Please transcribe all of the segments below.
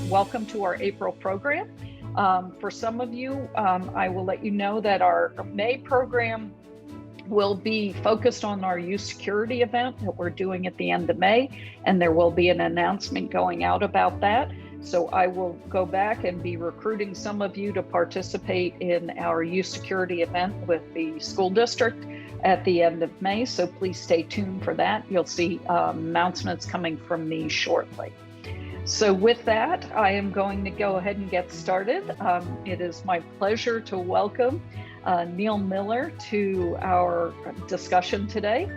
welcome to our April program. For some of you, I will let you know that our May program will be focused on our youth security event that we're doing at the end of May, and there will be an announcement going out about that. So I will go back and be recruiting some of you to participate in our youth security event with the school district at the end of May. So please stay tuned for that. You'll see announcements coming from me shortly. So with that, I am going to go ahead and get started. It is my pleasure to welcome Neile Miller to our discussion today.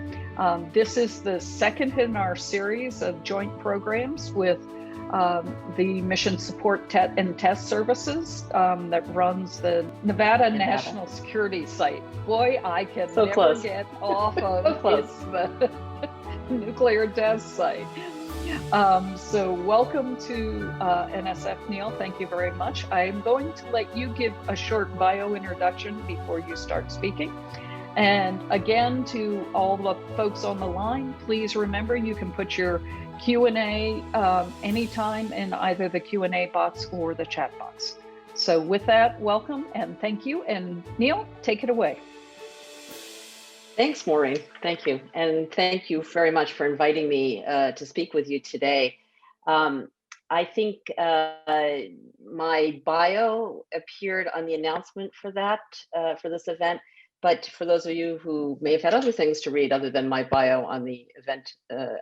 This is the second in our series of joint programs with the Mission Support and Test Services that runs the Nevada National Security Site. Boy, I can never get off of the nuclear test site. So welcome to NSF, Neile. Thank you very much. I'm going to let you give a short bio introduction before you start speaking. And again, to all the folks on the line, please remember you can put your Q&A anytime in either the Q&A box or the chat box. So with that, welcome and thank you. And Neile, take it away. Thanks, Maureen. Thank you. And thank you very much for inviting me to speak with you today. I think my bio appeared on the announcement for this event. But for those of you who may have had other things to read other than my bio on the event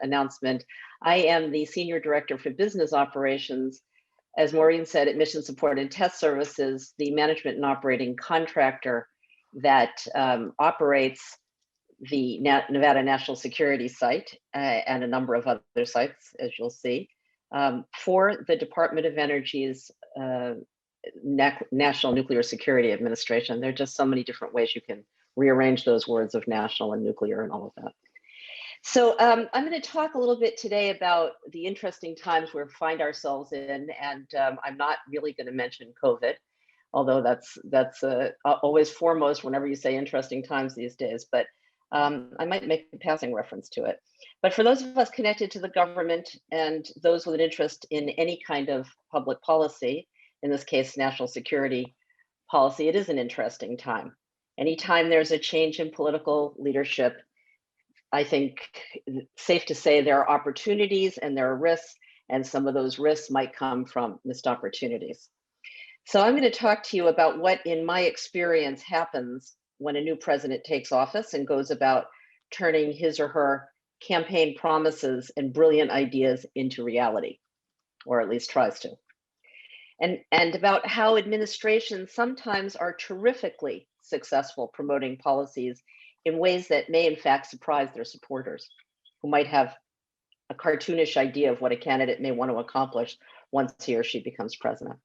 announcement, I am the Senior Director for Business Operations, as Maureen said, at Mission Support and Test Services, the management and operating contractor that operates the Nevada National Security Site and a number of other sites, as you'll see, for the Department of Energy's National Nuclear Security Administration. There are just so many different ways you can rearrange those words of national and nuclear and all of that. So I'm going to talk a little bit today about the interesting times we find ourselves in, and I'm not really going to mention COVID, although that's always foremost whenever you say interesting times these days, but I might make a passing reference to it. But for those of us connected to the government and those with an interest in any kind of public policy, in this case, national security policy, it is an interesting time. Anytime there's a change in political leadership, I think it's safe to say there are opportunities and there are risks, and some of those risks might come from missed opportunities. So I'm going to talk to you about what, in my experience, happens when a new president takes office and goes about turning his or her campaign promises and brilliant ideas into reality, or at least tries to. And about how administrations sometimes are terrifically successful promoting policies in ways that may in fact surprise their supporters, who might have a cartoonish idea of what a candidate may want to accomplish once he or she becomes president.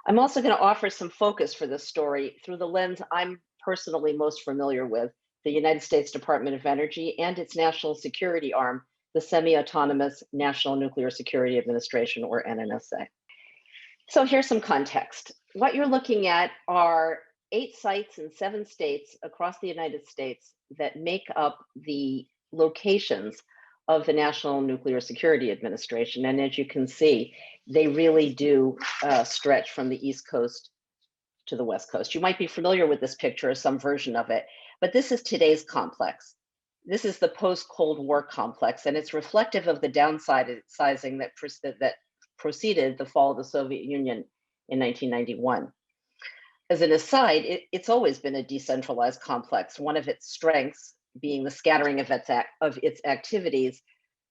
I'm also going to offer some focus for this story through the lens I'm personally most familiar with, the United States Department of Energy and its national security arm, the Semi-Autonomous National Nuclear Security Administration, or NNSA. So here's some context. What you're looking at are 8 sites in 7 states across the United States that make up the locations of the National Nuclear Security Administration. And as you can see, they really do stretch from the East Coast to the West Coast. You might be familiar with this picture or some version of it, but this is today's complex. This is the post-Cold War complex, and it's reflective of the downsizing that preceded the fall of the Soviet Union in 1991. As an aside, it's always been a decentralized complex, one of its strengths being the scattering of its activities,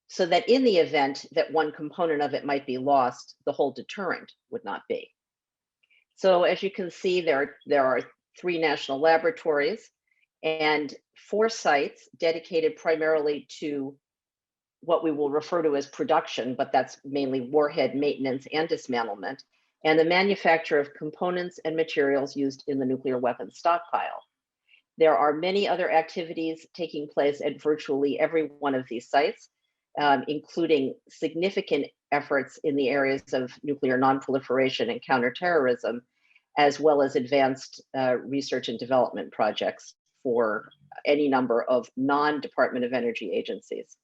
so that in the event that one component of it might be lost, the whole deterrent would not be. So as you can see, there are 3 national laboratories and 4 sites dedicated primarily to what we will refer to as production, but that's mainly warhead maintenance and dismantlement, and the manufacture of components and materials used in the nuclear weapons stockpile. There are many other activities taking place at virtually every one of these sites, including significant efforts in the areas of nuclear nonproliferation and counterterrorism, as well as advanced research and development projects for any number of non-Department of Energy agencies.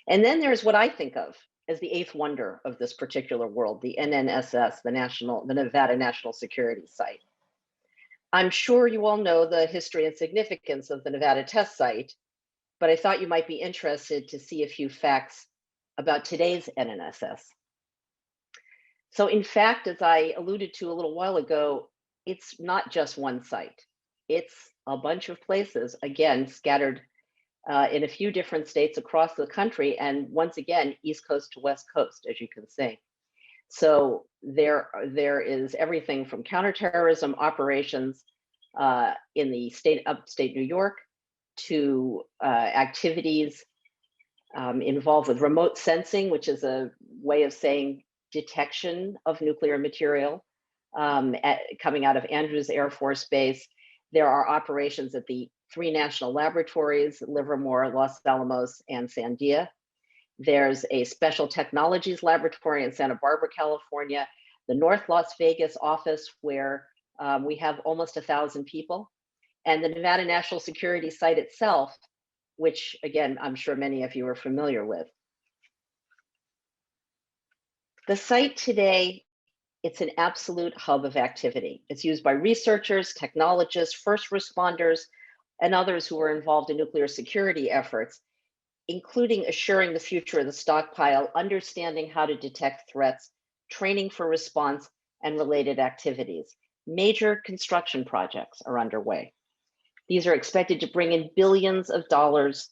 And then there's what I think of as the eighth wonder of this particular world, the NNSS, the Nevada National Security Site. I'm sure you all know the history and significance of the Nevada test site, but I thought you might be interested to see a few facts about today's NNSS. So in fact, as I alluded to a little while ago, it's not just one site. It's a bunch of places, again, scattered in a few different states across the country, and once again, East Coast to West Coast, as you can see. So there is everything from counterterrorism operations in the upstate New York to activities involved with remote sensing, which is a way of saying detection of nuclear material coming out of Andrews Air Force Base. There are operations at the 3 national laboratories, Livermore, Los Alamos, and Sandia. There's a special technologies laboratory in Santa Barbara, California, the North Las Vegas office where we have almost 1,000 people, and the Nevada National Security Site itself, which again, I'm sure many of you are familiar with. The site today, it's an absolute hub of activity. It's used by researchers, technologists, first responders, and others who are involved in nuclear security efforts, including assuring the future of the stockpile, understanding how to detect threats, training for response, and related activities. Major construction projects are underway. These are expected to bring in billions of dollars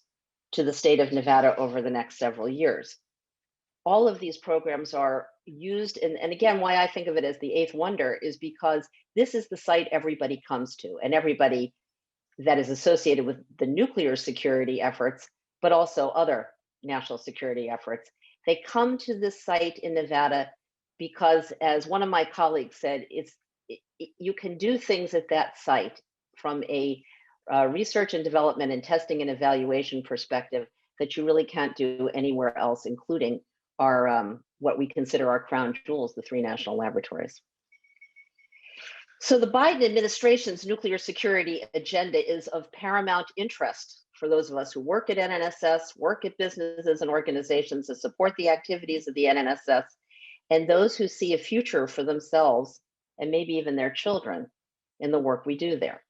to the state of Nevada over the next several years. All of these programs are used, and again, why I think of it as the eighth wonder is because this is the site everybody comes to, and everybody that is associated with the nuclear security efforts, but also other national security efforts. They come to this site in Nevada because, as one of my colleagues said, you can do things at that site from a research and development and testing and evaluation perspective that you really can't do anywhere else, including our what we consider our crown jewels, the 3 national laboratories. So the Biden administration's nuclear security agenda is of paramount interest for those of us who work at NNSS, work at businesses and organizations that support the activities of the NNSS, and those who see a future for themselves and maybe even their children in the work we do there.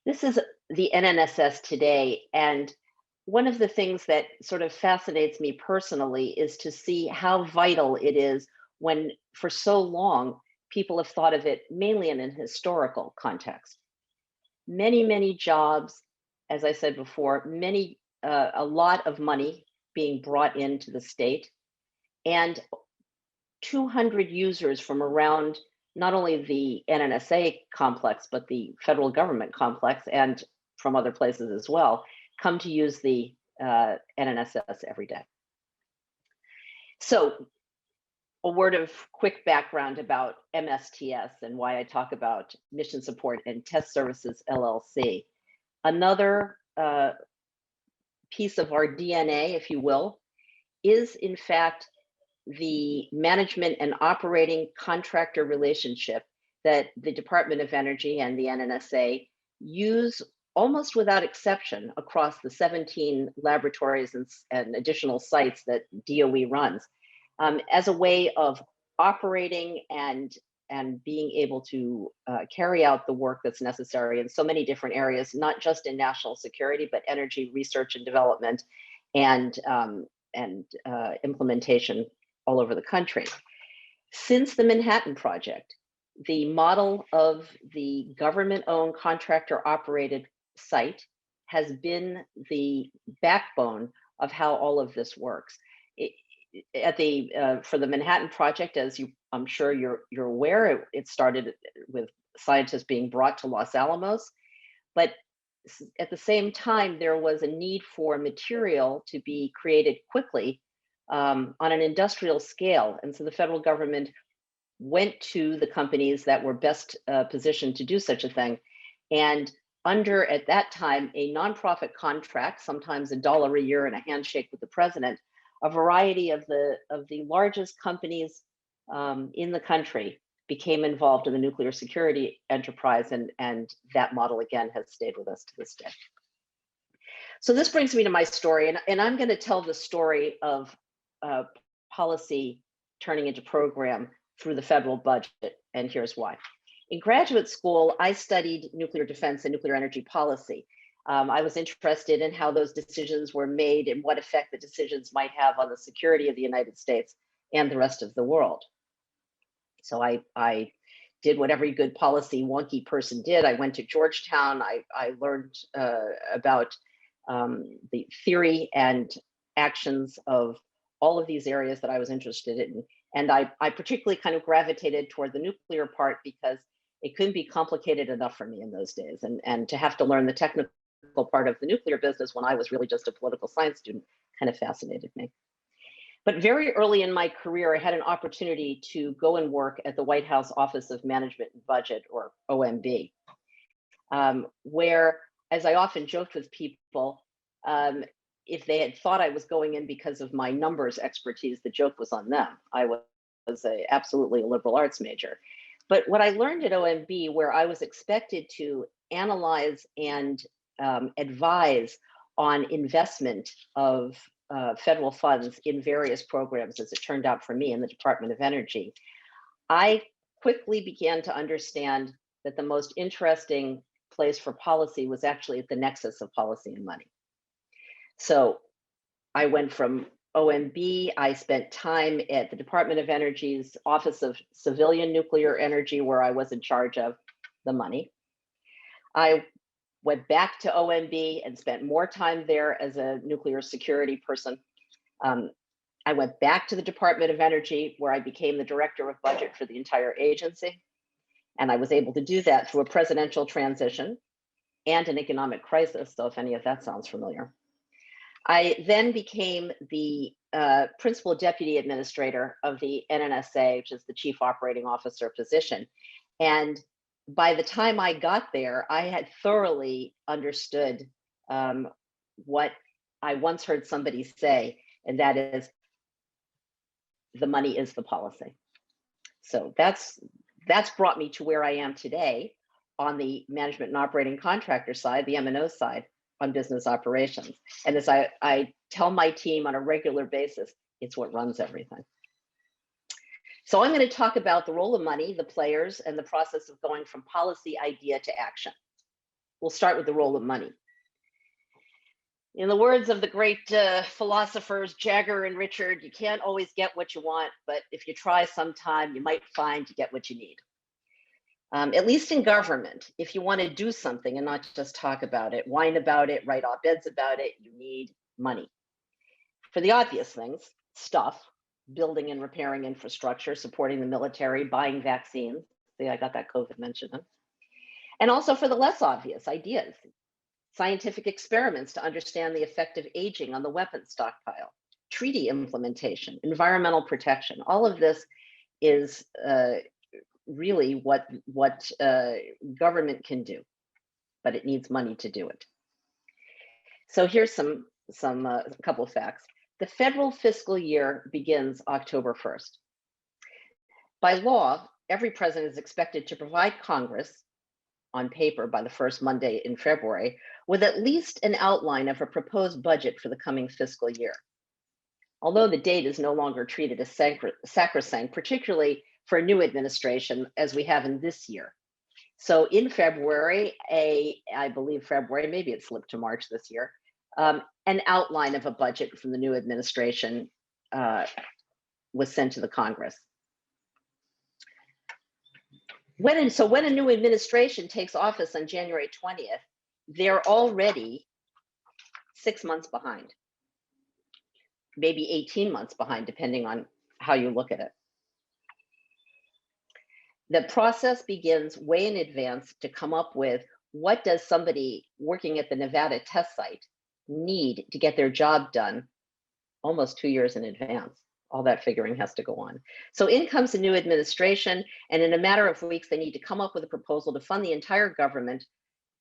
This is the NNSS today, and one of the things that sort of fascinates me personally is to see how vital it is when, for so long, people have thought of it mainly in an historical context. Many, many jobs, as I said before, a lot of money being brought into the state, and 200 users from around not only the NNSA complex, but the federal government complex, and from other places as well, come to use the NNSS every day. So, a word of quick background about MSTS and why I talk about Mission Support and Test Services LLC. Another piece of our DNA, if you will, is in fact the management and operating contractor relationship that the Department of Energy and the NNSA use almost without exception across the 17 laboratories and additional sites that DOE runs, as a way of operating and being able to carry out the work that's necessary in so many different areas, not just in national security, but energy research and development and implementation all over the country. Since the Manhattan Project, the model of the government-owned contractor-operated site has been the backbone of how all of this works. For the Manhattan Project, as I'm sure you're aware, it started with scientists being brought to Los Alamos, but at the same time, there was a need for material to be created quickly on an industrial scale. And so the federal government went to the companies that were best positioned to do such a thing. And under, at that time, a nonprofit contract, sometimes $1 a year and a handshake with the president, a variety of the largest companies in the country became involved in the nuclear security enterprise, and that model again has stayed with us to this day. So this brings me to my story, and I'm going to tell the story of policy turning into program through the federal budget, and here's why. In graduate school, I studied nuclear defense and nuclear energy policy. I was interested in how those decisions were made and what effect the decisions might have on the security of the United States and the rest of the world. So I did what every good policy wonky person did. I went to Georgetown. I learned about the theory and actions of all of these areas that I was interested in. And I particularly kind of gravitated toward the nuclear part because it couldn't be complicated enough for me in those days. And to have to learn the technical part of the nuclear business when I was really just a political science student kind of fascinated me. But very early in my career, I had an opportunity to go and work at the White House Office of Management and Budget, or OMB, where, as I often joked with people, if they had thought I was going in because of my numbers expertise, the joke was on them. I was absolutely a liberal arts major. But what I learned at OMB, where I was expected to analyze and advise on investment of federal funds in various programs, as it turned out for me in the Department of Energy, I quickly began to understand that the most interesting place for policy was actually at the nexus of policy and money. So I went from OMB, I spent time at the Department of Energy's Office of Civilian Nuclear Energy, where I was in charge of the money. I went back to OMB and spent more time there as a nuclear security person. I went back to the Department of Energy, where I became the director of budget for the entire agency. And I was able to do that through a presidential transition and an economic crisis, so if any of that sounds familiar. I then became the principal deputy administrator of the NNSA, which is the chief operating officer position. And by the time I got there, I had thoroughly understood what I once heard somebody say, and that is, the money is the policy. So that's brought me to where I am today on the management and operating contractor side, the M&O side, on business operations. And as I tell my team on a regular basis, it's what runs everything. So I'm going to talk about the role of money, the players, and the process of going from policy idea to action. We'll start with the role of money. In the words of the great philosophers Jagger and Richard, you can't always get what you want, but if you try sometime, you might find you get what you need. At least in government, if you want to do something and not just talk about it, whine about it, write op-eds about it, you need money. For the obvious things, stuff, building and repairing infrastructure, supporting the military, buying vaccines. See, I got that COVID mentioned. And also for the less obvious, ideas, scientific experiments to understand the effect of aging on the weapons stockpile, treaty implementation, environmental protection. All of this is really what government can do, but it needs money to do it. So here's a couple of facts. The federal fiscal year begins October 1st. By law, every president is expected to provide Congress, on paper by the first Monday in February, with at least an outline of a proposed budget for the coming fiscal year. Although the date is no longer treated as sacrosanct, particularly for a new administration, as we have in this year. So in February, I believe February, maybe it slipped to March this year, an outline of a budget from the new administration was sent to the Congress. When a new administration takes office on January 20th, they're already 6 months behind, maybe 18 months behind, depending on how you look at it. The process begins way in advance to come up with what does somebody working at the Nevada test site need to get their job done almost 2 years in advance. All that figuring has to go on. So in comes a new administration, and in a matter of weeks, they need to come up with a proposal to fund the entire government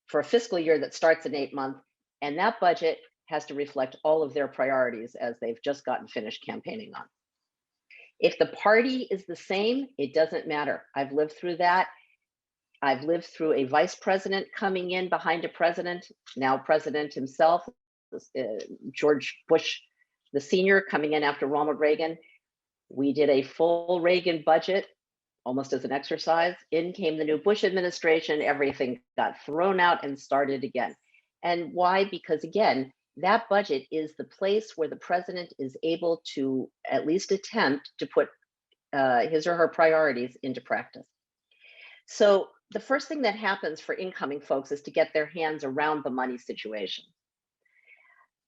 for a fiscal year that starts in 8 months, and that budget has to reflect all of their priorities as they've just gotten finished campaigning on. If the party is the same, it doesn't matter. I've lived through that. I've lived through a vice president coming in behind a president, now president himself, George Bush the senior coming in after Ronald Reagan. We did a full Reagan budget almost as an exercise. In came the new Bush administration, everything got thrown out and started again. And why? Because again, that budget is the place where the president is able to at least attempt to put his or her priorities into practice. So the first thing that happens for incoming folks is to get their hands around the money situation.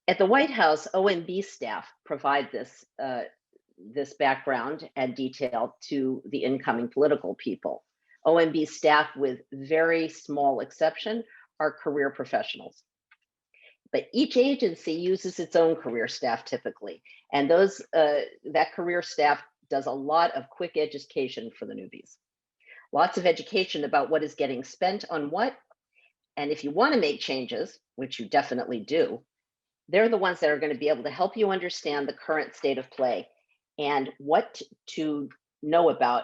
At the White House, OMB staff provide this background and detail to the incoming political people. OMB staff, with very small exception, are career professionals. But each agency uses its own career staff typically, and that career staff does a lot of quick education for the newbies. Lots of education about what is getting spent on what, and if you want to make changes, which you definitely do, they're the ones that are going to be able to help you understand the current state of play and what to know about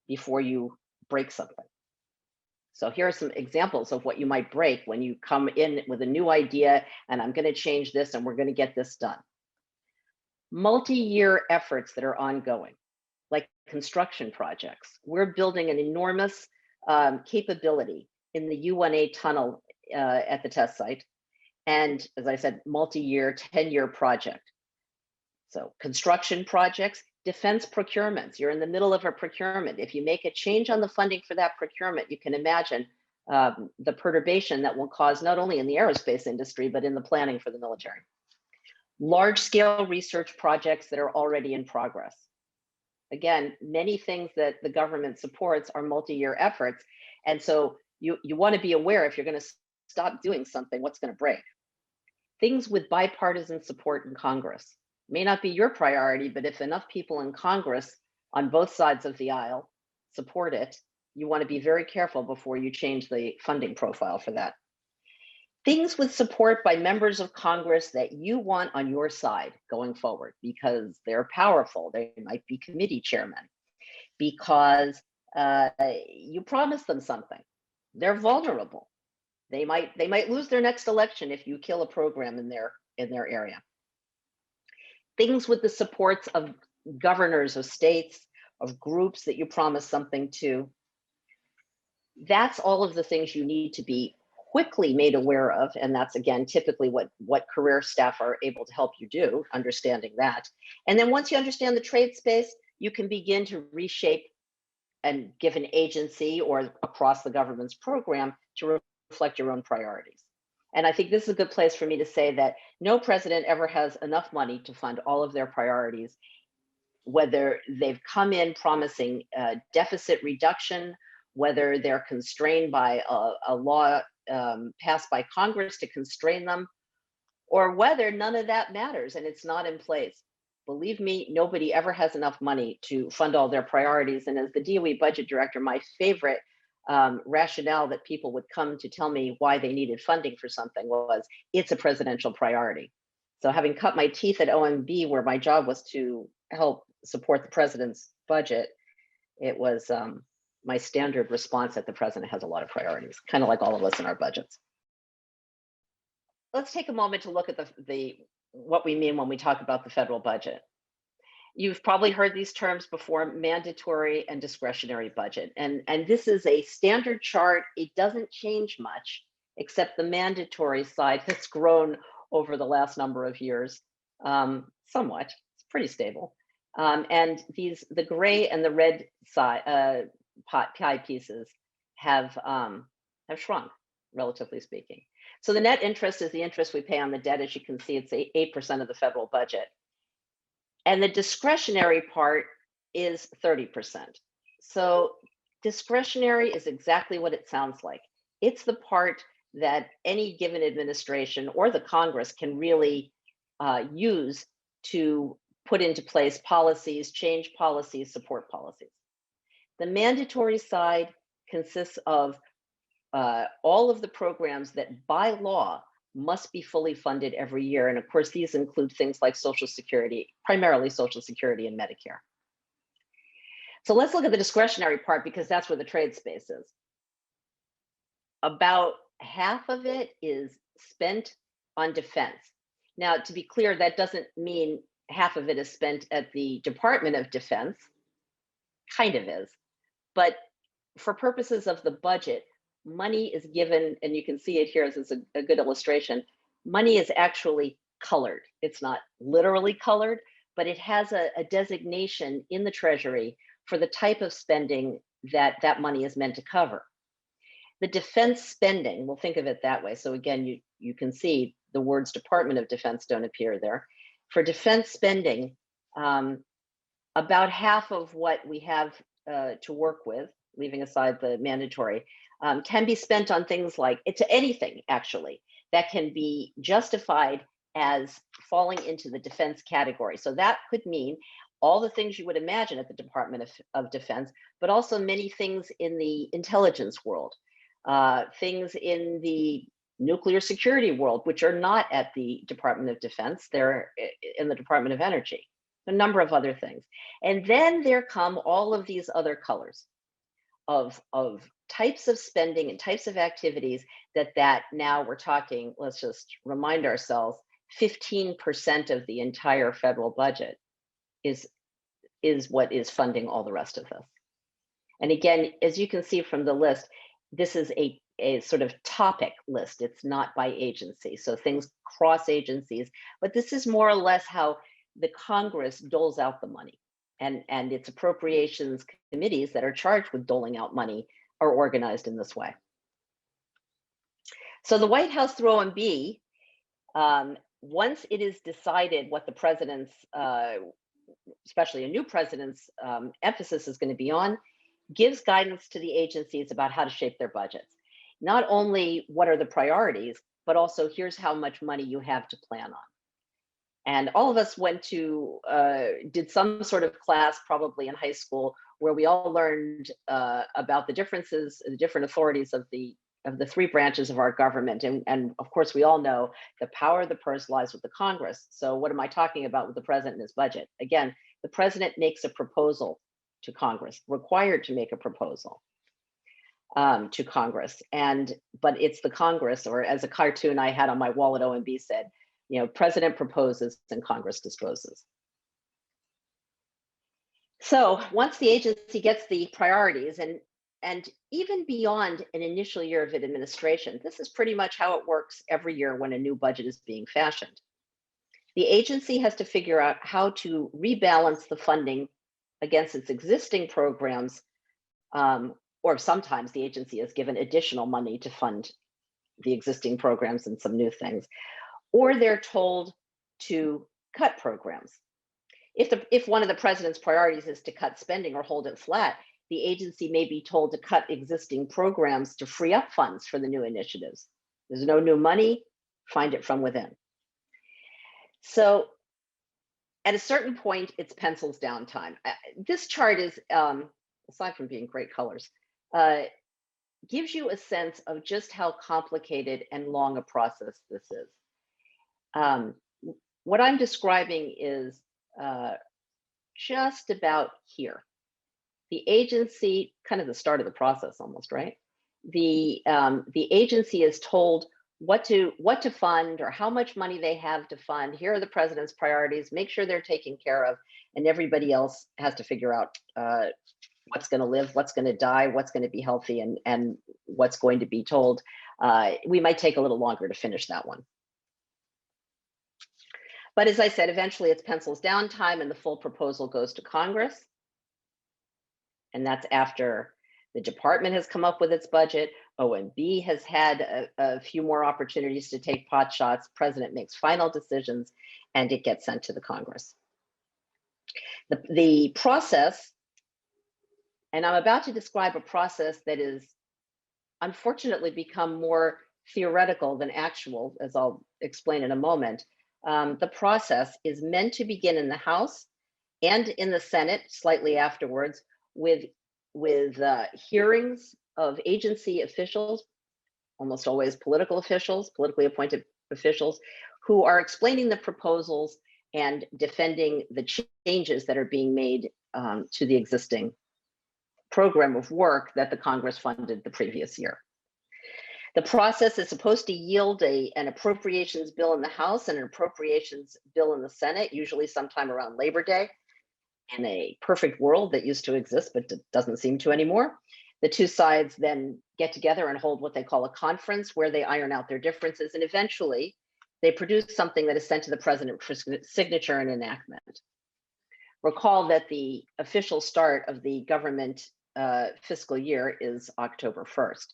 before you break something. So here are some examples of what you might break when you come in with a new idea, and I'm going to change this and we're going to get this done. Multi-year efforts that are ongoing, like construction projects. We're building an enormous capability in the U1A tunnel at the test site. And as I said, multi-year, 10-year project. So construction projects, defense procurements. You're in the middle of a procurement. If you make a change on the funding for that procurement, you can imagine the perturbation that will cause not only in the aerospace industry, but in the planning for the military. Large-scale research projects that are already in progress. Again, many things that the government supports are multi-year efforts. And so you want to be aware, if you're going to stop doing something, what's going to break. Things with bipartisan support in Congress. May not be your priority, but if enough people in Congress on both sides of the aisle support it, you want to be very careful before you change the funding profile for that. Things with support by members of Congress that you want on your side going forward because they're powerful. They might be committee chairmen, because you promised them something. They're vulnerable. They might lose their next election if you kill a program in their area. Things with the supports of governors of states, of groups that you promised something to. That's all of the things you need to be quickly made aware of, and that's again typically what career staff are able to help you do, understanding that. And then once you understand the trade space, you can begin to reshape and give an agency or across the government's program to reflect your own priorities. And I think this is a good place for me to say that no president ever has enough money to fund all of their priorities, whether they've come in promising deficit reduction, whether they're constrained by a law passed by Congress to constrain them, or whether none of that matters and it's not in place. Believe me, nobody ever has enough money to fund all their priorities. And as the DOE budget director, my favorite rationale that people would come to tell me why they needed funding for something was, it's a presidential priority. So having cut my teeth at OMB, where my job was to help support the president's budget, it was my standard response that the president has a lot of priorities, kind of like all of us in our budgets. Let's take a moment to look at what we mean when we talk about the federal budget. You've probably heard these terms before: mandatory and discretionary budget. And this is a standard chart. It doesn't change much, except the mandatory side has grown over the last number of years, somewhat. It's pretty stable. And the gray and the red side pie pieces have shrunk, relatively speaking. So the net interest is the interest we pay on the debt. As you can see, it's 8% of the federal budget. And the discretionary part is 30%. So discretionary is exactly what it sounds like. It's the part that any given administration or the Congress can really use to put into place policies, change policies, support policies. The mandatory side consists of all of the programs that by law must be fully funded every year. And of course, these include things like Social Security, primarily Social Security and Medicare. So let's look at the discretionary part, because that's where the trade space is. About half of it is spent on defense. Now, to be clear, that doesn't mean half of it is spent at the Department of Defense, kind of is, but for purposes of the budget, money is given, and you can see it here as a good illustration. Money is actually colored. It's not literally colored, but it has a designation in the Treasury for the type of spending that that money is meant to cover. The defense spending, we'll think of it that way. So again, you can see the words Department of Defense don't appear there. For defense spending, about half of what we have to work with, leaving aside the mandatory, can be spent on things like, it's anything actually that can be justified as falling into the defense category. So that could mean all the things you would imagine at the Department of Defense, but also many things in the intelligence world, things in the nuclear security world, which are not at the Department of Defense, they're in the Department of Energy, a number of other things. And then there come all of these other colors of types of spending and types of activities that now we're talking, let's just remind ourselves, 15% of the entire federal budget is what is funding all the rest of this. And again, as you can see from the list, this is a sort of topic list. It's not by agency. So things cross agencies, but this is more or less how the Congress doles out the money, and its appropriations committees that are charged with doling out money are organized in this way. So the White House through OMB, once it is decided what the president's, especially a new president's emphasis is going to be on, gives guidance to the agencies about how to shape their budgets. Not only what are the priorities, but also here's how much money you have to plan on. And all of us went to, did some sort of class probably in high school where we all learned about the differences, the different authorities of the three branches of our government. And of course, we all know the power of the purse lies with the Congress. So what am I talking about with the president and his budget? Again, the president makes a proposal to Congress, required to make a proposal to Congress. But it's the Congress, or as a cartoon I had on my wall at OMB said, you know, president proposes and Congress disposes. So once the agency gets the priorities, and even beyond an initial year of administration, this is pretty much how it works every year when a new budget is being fashioned. The agency has to figure out how to rebalance the funding against its existing programs, or sometimes the agency is given additional money to fund the existing programs and some new things, or they're told to cut programs. If one of the president's priorities is to cut spending or hold it flat, the agency may be told to cut existing programs to free up funds for the new initiatives. There's no new money, find it from within. So at a certain point, it's pencils down time. This chart is, aside from being great colors, gives you a sense of just how complicated and long a process this is. What I'm describing is just about here. The agency, kind of the start of the process almost, right? The agency is told what to fund or how much money they have to fund. Here are the president's priorities, make sure they're taken care of, and everybody else has to figure out what's going to live, what's going to die, what's going to be healthy, and what's going to be told. We might take a little longer to finish that one. But as I said, eventually it's pencils down time and the full proposal goes to Congress. And that's after the department has come up with its budget, OMB has had a few more opportunities to take pot shots, president makes final decisions, and it gets sent to the Congress. The process, and I'm about to describe a process that is unfortunately become more theoretical than actual, as I'll explain in a moment. The process is meant to begin in the House and in the Senate slightly afterwards with hearings of agency officials, almost always political officials, politically appointed officials, who are explaining the proposals and defending the changes that are being made to the existing program of work that the Congress funded the previous year. The process is supposed to yield an appropriations bill in the House and an appropriations bill in the Senate, usually sometime around Labor Day. In a perfect world that used to exist, but doesn't seem to anymore, the two sides then get together and hold what they call a conference where they iron out their differences, and eventually they produce something that is sent to the president for signature and enactment. Recall that the official start of the government fiscal year is October 1st.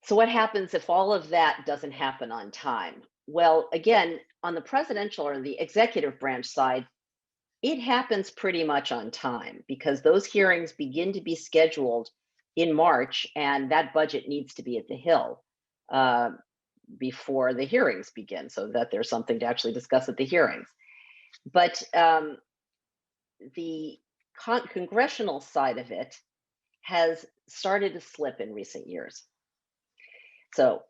So what happens if all of that doesn't happen on time? Well, again, on the presidential or the executive branch side, it happens pretty much on time because those hearings begin to be scheduled in March, and that budget needs to be at the Hill before the hearings begin so that there's something to actually discuss at the hearings. But the congressional side of it has started to slip in recent years. So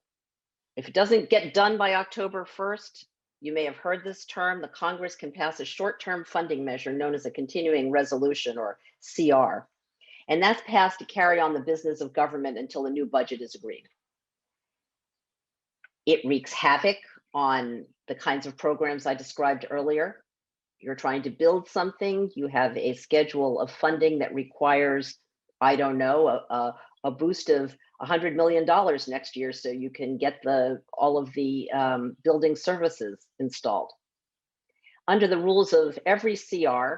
if it doesn't get done by October 1st, you may have heard this term, the Congress can pass a short-term funding measure known as a continuing resolution or CR. And that's passed to carry on the business of government until a new budget is agreed. It wreaks havoc on the kinds of programs I described earlier. You're trying to build something, you have a schedule of funding that requires, I don't know, a boost of $100 million next year so you can get all of the building services installed. Under the rules of every CR,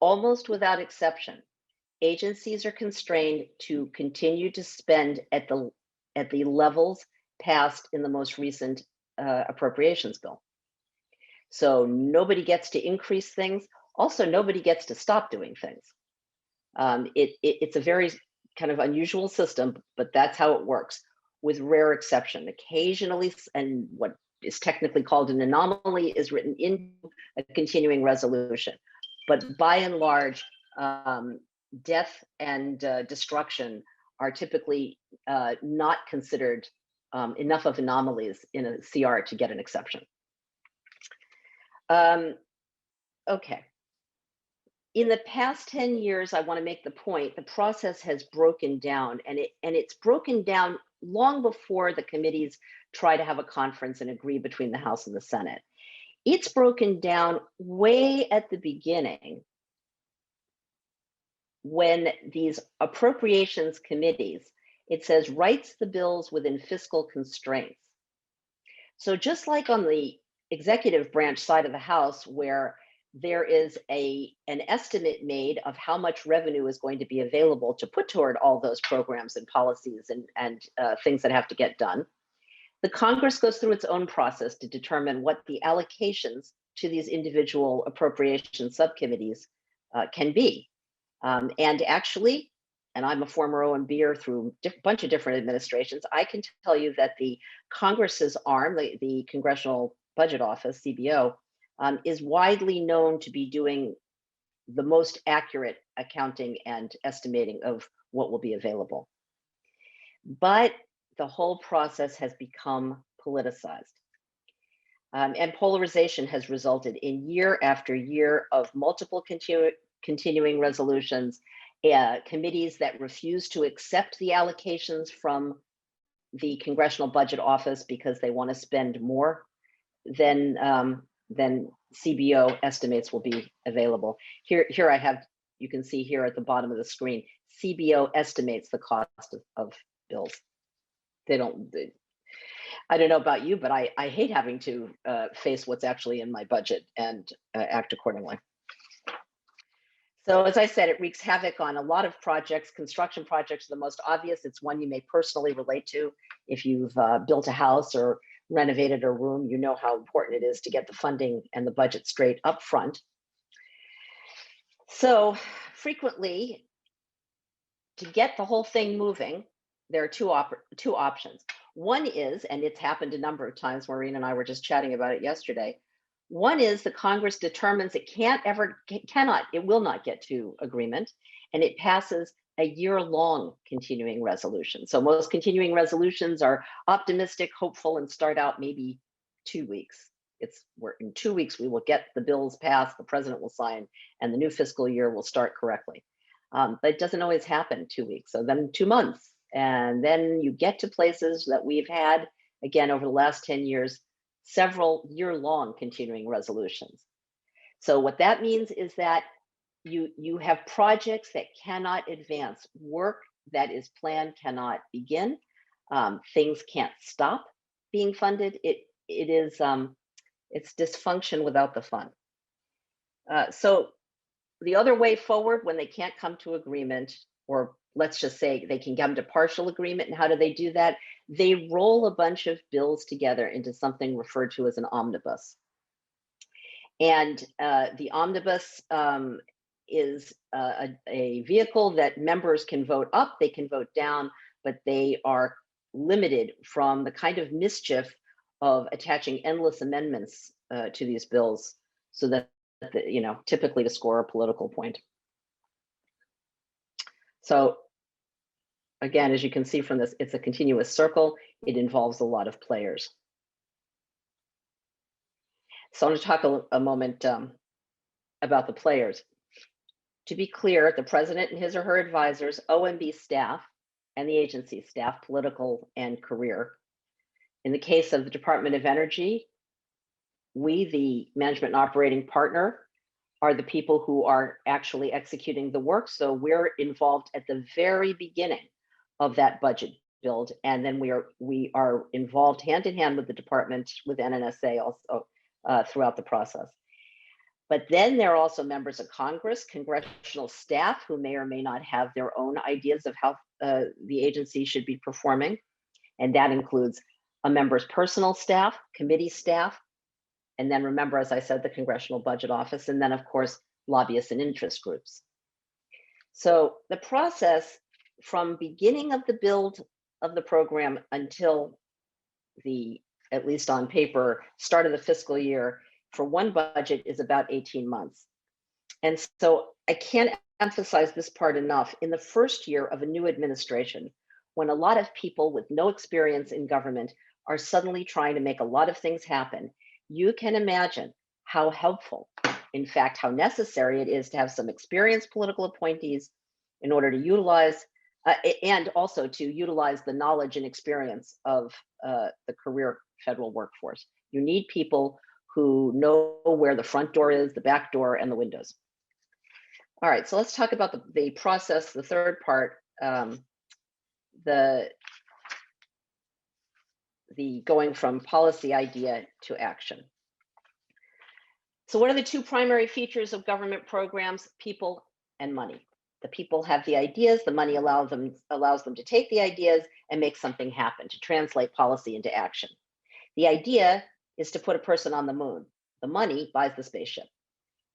almost without exception, agencies are constrained to continue to spend at the levels passed in the most recent appropriations bill. So nobody gets to increase things. Also, nobody gets to stop doing things. It's a very kind of unusual system, but that's how it works, with rare exception. Occasionally, and what is technically called an anomaly is written into a continuing resolution. But by and large, death and destruction are typically not considered enough of anomalies in a CR to get an exception. Okay. In the past 10 years, I want to make the point, the process has broken down, and it's broken down long before the committees try to have a conference and agree between the House and the Senate. It's broken down way at the beginning when these appropriations committees, it says writes the bills within fiscal constraints. So just like on the executive branch side of the House, where there is an estimate made of how much revenue is going to be available to put toward all those programs and policies and things that have to get done. The Congress goes through its own process to determine what the allocations to these individual appropriation subcommittees can be. And actually, and I'm a former OMBer through a bunch of different administrations, I can tell you that the Congress's arm, the Congressional Budget Office, CBO, is widely known to be doing the most accurate accounting and estimating of what will be available. But the whole process has become politicized. And polarization has resulted in year after year of multiple continuing resolutions, committees that refuse to accept the allocations from the Congressional Budget Office because they want to spend more than CBO estimates will be available. Here I have, you can see here at the bottom of the screen, CBO estimates the cost of bills. I don't know about you, but I hate having to face what's actually in my budget and act accordingly. So as I said, it wreaks havoc on a lot of projects. Construction projects are the most obvious. It's one you may personally relate to. If you've built a house or renovated a room, you know how important it is to get the funding and the budget straight up front. So frequently, to get the whole thing moving, there are two options. One is, and it's happened a number of times, Maureen and I were just chatting about it yesterday. One is the Congress determines it it will not get to agreement, and it passes a year-long continuing resolution. So most continuing resolutions are optimistic, hopeful, and start out maybe 2 weeks. In 2 weeks, we will get the bills passed, the president will sign, and the new fiscal year will start correctly. But it doesn't always happen 2 weeks. So then 2 months, And then you get to places that we've had, again, over the last 10 years, several year-long continuing resolutions. So what that means is that you have projects that cannot advance. Work that is planned cannot begin. Things can't stop being funded. It's dysfunction without the fun. So the other way forward, when they can't come to agreement, or let's just say they can come to partial agreement, and how do they do that? They roll a bunch of bills together into something referred to as an omnibus. And the omnibus is a vehicle that members can vote up, they can vote down, but they are limited from the kind of mischief of attaching endless amendments to these bills, so that, typically to score a political point. So again, as you can see from this, it's a continuous circle. It involves a lot of players. So I'm going to talk a moment about the players. To be clear, the president and his or her advisors, OMB staff, and the agency staff, political and career. In the case of the Department of Energy, we, the management and operating partner, are the people who are actually executing the work. So we're involved at the very beginning of that budget build. And then we are involved hand in hand with the department, with NNSA also throughout the process. But then there are also members of Congress, congressional staff who may or may not have their own ideas of how the agency should be performing. And that includes a member's personal staff, committee staff, and then remember, as I said, the Congressional Budget Office, and then of course, lobbyists and interest groups. So the process from beginning of the build of the program until the, at least on paper, start of the fiscal year for one budget is about 18 months. And so I can't emphasize this part enough. In the first year of a new administration, when a lot of people with no experience in government are suddenly trying to make a lot of things happen, you can imagine how helpful, in fact, how necessary it is to have some experienced political appointees in order to utilize, and also to utilize the knowledge and experience of the career federal workforce. You need people who know where the front door is, the back door, and the windows. All right, so let's talk about the process, the third part, the going from policy idea to action. So what are the two primary features of government programs? People and money. The people have the ideas, the money allows them to take the ideas and make something happen, to translate policy into action. The idea is to put a person on the moon. The money buys the spaceship.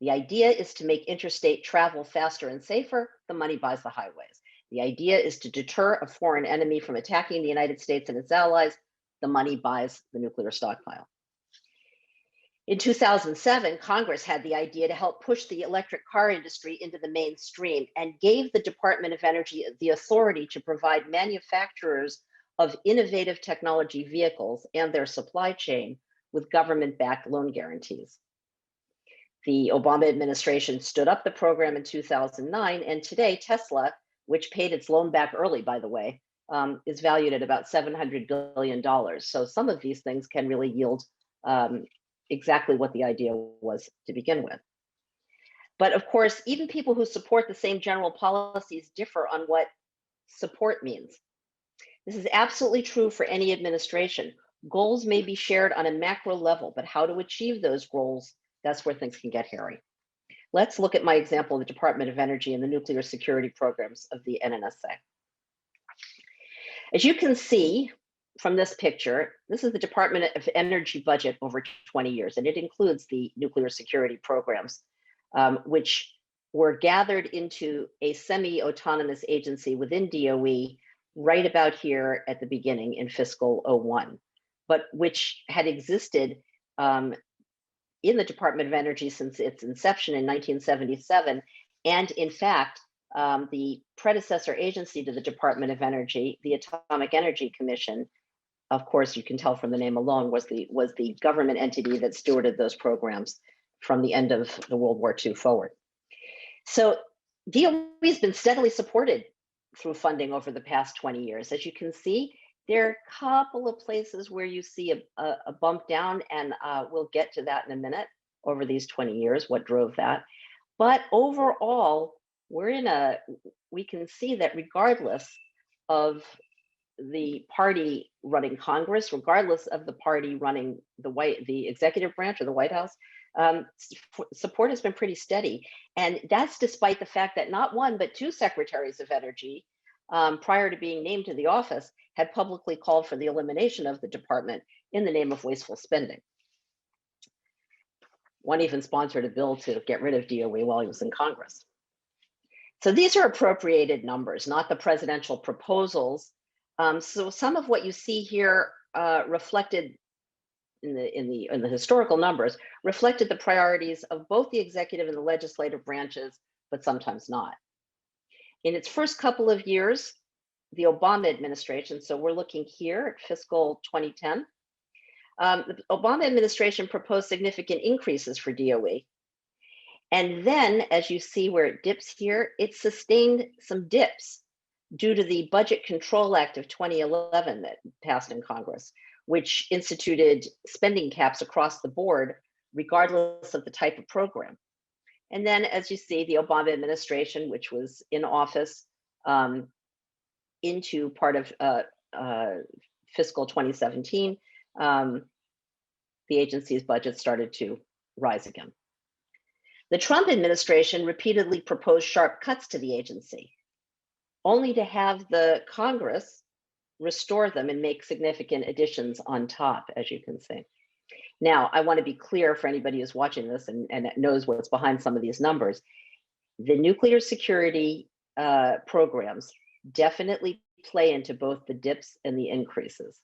The idea is to make interstate travel faster and safer. The money buys the highways. The idea is to deter a foreign enemy from attacking the United States and its allies. The money buys the nuclear stockpile. In 2007, Congress had the idea to help push the electric car industry into the mainstream and gave the Department of Energy the authority to provide manufacturers of innovative technology vehicles and their supply chain with government-backed loan guarantees. The Obama administration stood up the program in 2009, and today Tesla, which paid its loan back early, by the way, is valued at about $700 billion. So some of these things can really yield exactly what the idea was to begin with. But of course, even people who support the same general policies differ on what support means. This is absolutely true for any administration. Goals may be shared on a macro level, but how to achieve those goals, that's where things can get hairy. Let's look at my example of the Department of Energy and the nuclear security programs of the NNSA. As you can see from this picture, this is the Department of Energy budget over 20 years, and it includes the nuclear security programs, which were gathered into a semi-autonomous agency within DOE right about here at the beginning in fiscal 01, but which had existed in the Department of Energy since its inception in 1977. And in fact, the predecessor agency to the Department of Energy, the Atomic Energy Commission, of course, you can tell from the name alone, was the government entity that stewarded those programs from the end of the World War II forward. So DOE has been steadily supported through funding over the past 20 years. As you can see, there are a couple of places where you see a bump down, and we'll get to that in a minute over these 20 years, what drove that. But overall, we can see that regardless of the party running Congress, regardless of the party running the executive branch or the White House, support has been pretty steady. And that's despite the fact that not one, but two secretaries of energy prior to being named to the office had publicly called for the elimination of the department in the name of wasteful spending. One even sponsored a bill to get rid of DOE while he was in Congress. So these are appropriated numbers, not the presidential proposals. So some of what you see here reflected in the historical numbers reflected the priorities of both the executive and the legislative branches, but sometimes not. In its first couple of years, the Obama administration, so we're looking here at fiscal 2010, the Obama administration proposed significant increases for DOE. And then, as you see where it dips here, it sustained some dips due to the Budget Control Act of 2011 that passed in Congress, which instituted spending caps across the board, regardless of the type of program. And then, as you see, the Obama administration, which was in office into part of fiscal 2017, the agency's budget started to rise again. The Trump administration repeatedly proposed sharp cuts to the agency, only to have the Congress restore them and make significant additions on top, as you can see. Now, I want to be clear for anybody who's watching this and knows what's behind some of these numbers. The nuclear security programs definitely play into both the dips and the increases.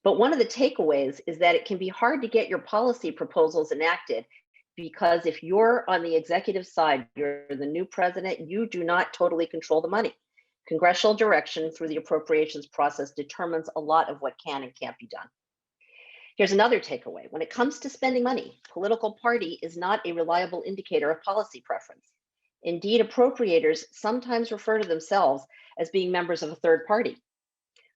But one of the takeaways is that it can be hard to get your policy proposals enacted, because if you're on the executive side, you're the new president, you do not totally control the money. Congressional direction through the appropriations process determines a lot of what can and can't be done. Here's another takeaway. When it comes to spending money, political party is not a reliable indicator of policy preference. Indeed, appropriators sometimes refer to themselves as being members of a third party.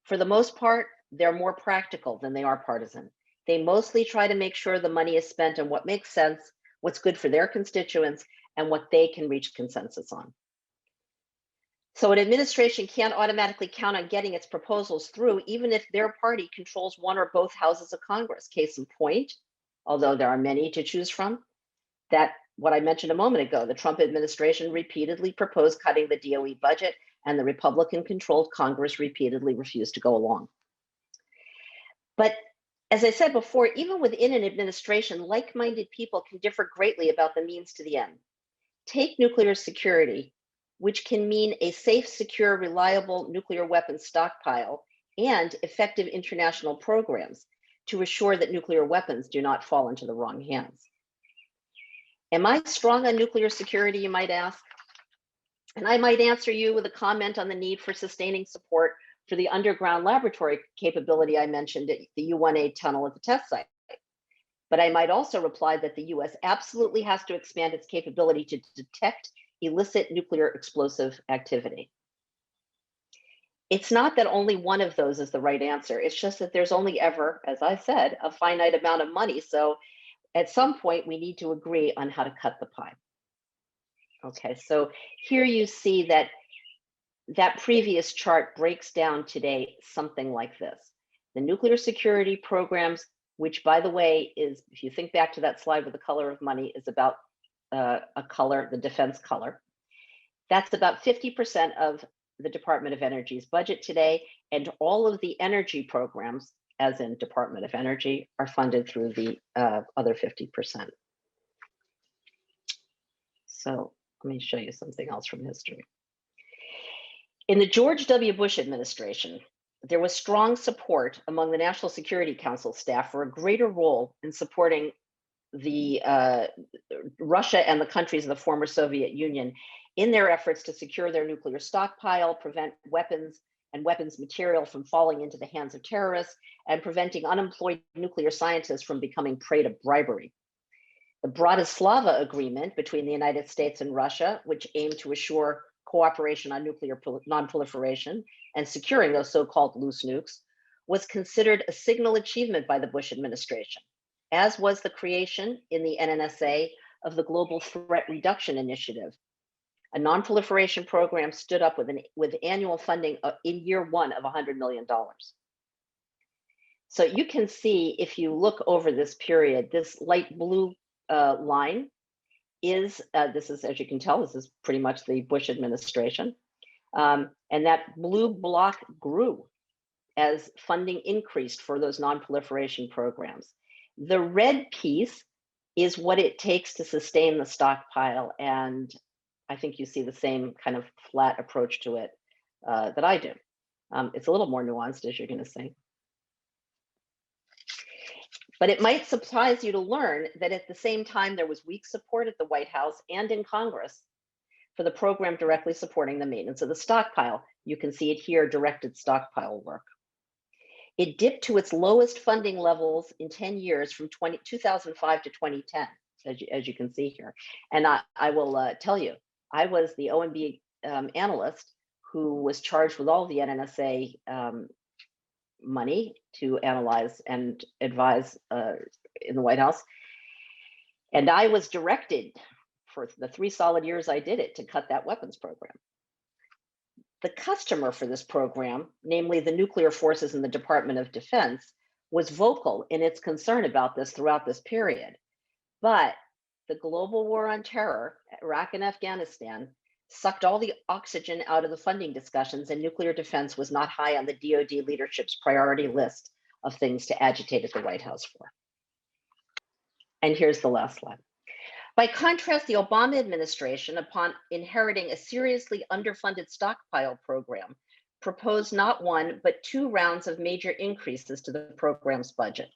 For the most part, they're more practical than they are partisan. They mostly try to make sure the money is spent on what makes sense, what's good for their constituents, and what they can reach consensus on. So an administration can't automatically count on getting its proposals through, even if their party controls one or both houses of Congress. Case in point, although there are many to choose from, that what I mentioned a moment ago, the Trump administration repeatedly proposed cutting the DOE budget, and the Republican-controlled Congress repeatedly refused to go along. But as I said before, even within an administration, like-minded people can differ greatly about the means to the end. Take nuclear security, which can mean a safe, secure, reliable nuclear weapons stockpile and effective international programs to assure that nuclear weapons do not fall into the wrong hands. Am I strong on nuclear security, you might ask? And I might answer you with a comment on the need for sustaining support for the underground laboratory capability I mentioned at the U-1A tunnel at the test site. But I might also reply that the US absolutely has to expand its capability to detect illicit nuclear explosive activity. It's not that only one of those is the right answer. It's just that there's only ever, as I said, a finite amount of money. So at some point, we need to agree on how to cut the pie. Okay, so here you see that that previous chart breaks down today something like this. The nuclear security programs, which by the way is, if you think back to that slide with the color of money, is about a color, the defense color. That's about 50% of the Department of Energy's budget today, and all of the energy programs, as in Department of Energy, are funded through the other 50%. So let me show you something else from history. In the George W. Bush administration, there was strong support among the National Security Council staff for a greater role in supporting the Russia and the countries of the former Soviet Union in their efforts to secure their nuclear stockpile, prevent weapons and weapons material from falling into the hands of terrorists, and preventing unemployed nuclear scientists from becoming prey to bribery. The Bratislava Agreement between the United States and Russia, which aimed to assure cooperation on nuclear nonproliferation and securing those so-called loose nukes was considered a signal achievement by the Bush administration, as was the creation in the NNSA of the Global Threat Reduction Initiative. A nonproliferation program stood up with annual funding in year one of $100 million. So you can see, if you look over this period, this light blue line is, this is, as you can tell, this is pretty much the Bush administration. And that blue block grew as funding increased for those nonproliferation programs. The red piece is what it takes to sustain the stockpile. And I think you see the same kind of flat approach to it that I do. It's a little more nuanced, as you're going to see. But it might surprise you to learn that at the same time, there was weak support at the White House and in Congress for the program directly supporting the maintenance of the stockpile. You can see it here, directed stockpile work. It dipped to its lowest funding levels in 10 years from 2005 to 2010, as you can see here. And I will tell you, I was the OMB analyst who was charged with all the NNSA money to analyze and advise in the White House. And I was directed for the 3 solid years I did it to cut that weapons program. The customer for this program, namely the nuclear forces in the Department of Defense, was vocal in its concern about this throughout this period. But the global war on terror, Iraq and Afghanistan, sucked all the oxygen out of the funding discussions, and nuclear defense was not high on the DoD leadership's priority list of things to agitate at the White House for. And here's the last slide. By contrast, the Obama administration, upon inheriting a seriously underfunded stockpile program, proposed not 1, but 2 rounds of major increases to the program's budget.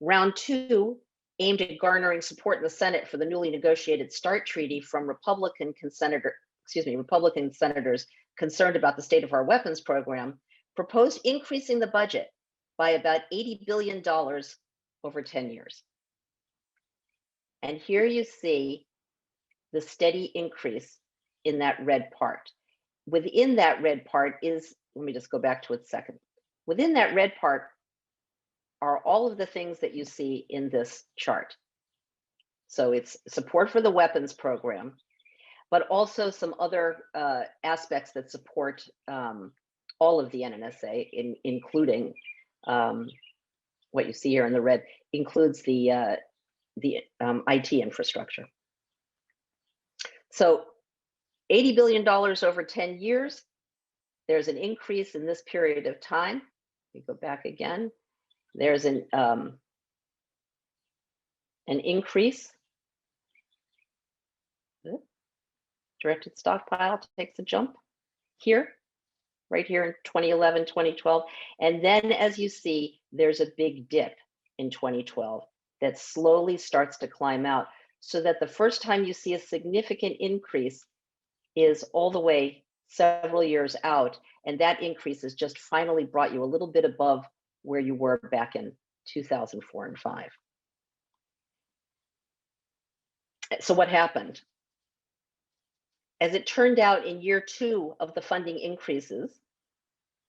Round 2 aimed at garnering support in the Senate for the newly negotiated START treaty from Republican senators concerned about the state of our weapons program, proposed increasing the budget by about $80 billion over 10 years. And here you see the steady increase in that red part. Within that red part is, let me just go back to it a second. Within that red part are all of the things that you see in this chart. So it's support for the weapons program, but also some other aspects that support all of the NNSA, including what you see here in the red, includes the IT infrastructure. So $80 billion over 10 years. There's an increase in this period of time. We go back again. There's an increase. Directed stockpile takes a jump here, right here in 2011, 2012. And then as you see, there's a big dip in 2012 that slowly starts to climb out, so that the first time you see a significant increase is all the way several years out. And that increase has just finally brought you a little bit above where you were back in 2004 and 5. So what happened? As it turned out, in year 2 of the funding increases,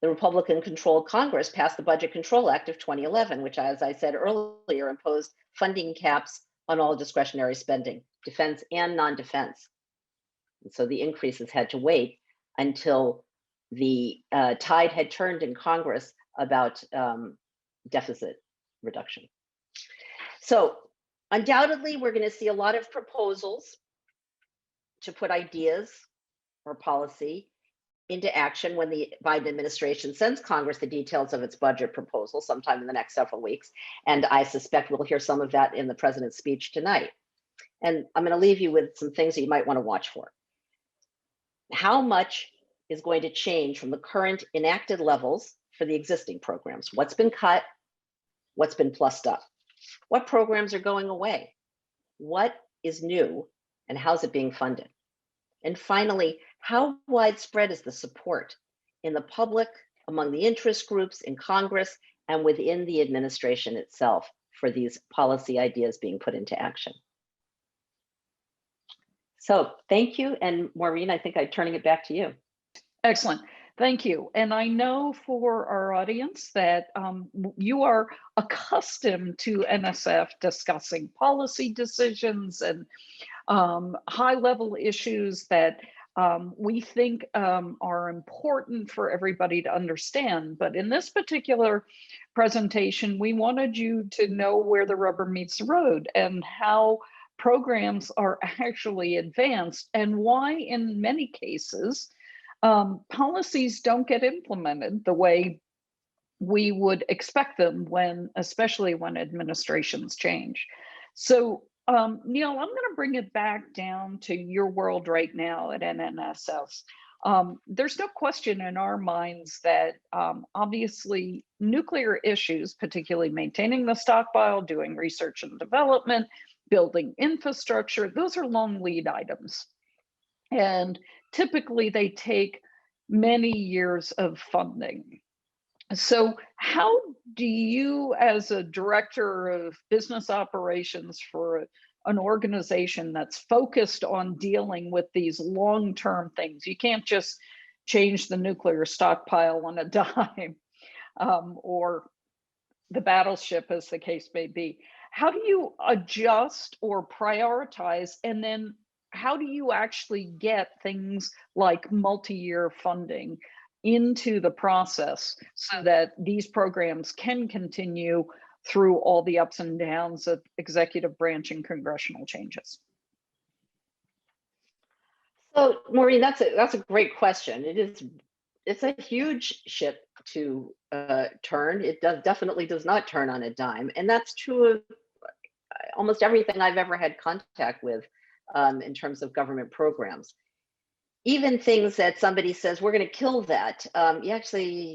the Republican-controlled Congress passed the Budget Control Act of 2011, which, as I said earlier, imposed funding caps on all discretionary spending, defense and non-defense. And so the increases had to wait until the tide had turned in Congress about deficit reduction. So undoubtedly, we're going to see a lot of proposals to put ideas or policy into action when the Biden administration sends Congress the details of its budget proposal sometime in the next several weeks. And I suspect we'll hear some of that in the president's speech tonight. And I'm going to leave you with some things that you might want to watch for. How much is going to change from the current enacted levels for the existing programs? What's been cut? What's been plussed up? What programs are going away? What is new? And how's it being funded? And finally, how widespread is the support in the public, among the interest groups, in Congress, and within the administration itself for these policy ideas being put into action? So thank you. And Maureen, I think I'm turning it back to you. Excellent. Thank you. And I know for our audience that you are accustomed to NSF discussing policy decisions and high level issues that we think are important for everybody to understand. But in this particular presentation, we wanted you to know where the rubber meets the road and how programs are actually advanced and why in many cases policies don't get implemented the way we would expect them especially when administrations change. So, Neile, I'm going to bring it back down to your world right now at NNSF. There's no question in our minds that obviously nuclear issues, particularly maintaining the stockpile, doing research and development, building infrastructure, those are long lead items. And typically they take many years of funding. So how do you, as a director of business operations for an organization that's focused on dealing with these long-term things, you can't just change the nuclear stockpile on a dime or the battleship, as the case may be. How do you adjust or prioritize, and then how do you actually get things like multi-year funding into the process so that these programs can continue through all the ups and downs of executive branch and congressional changes? So Maureen, that's a great question. It's a huge ship to turn. It definitely does not turn on a dime. And that's true of almost everything I've ever had contact with in terms of government programs. Even things that somebody says, we're going to kill that, you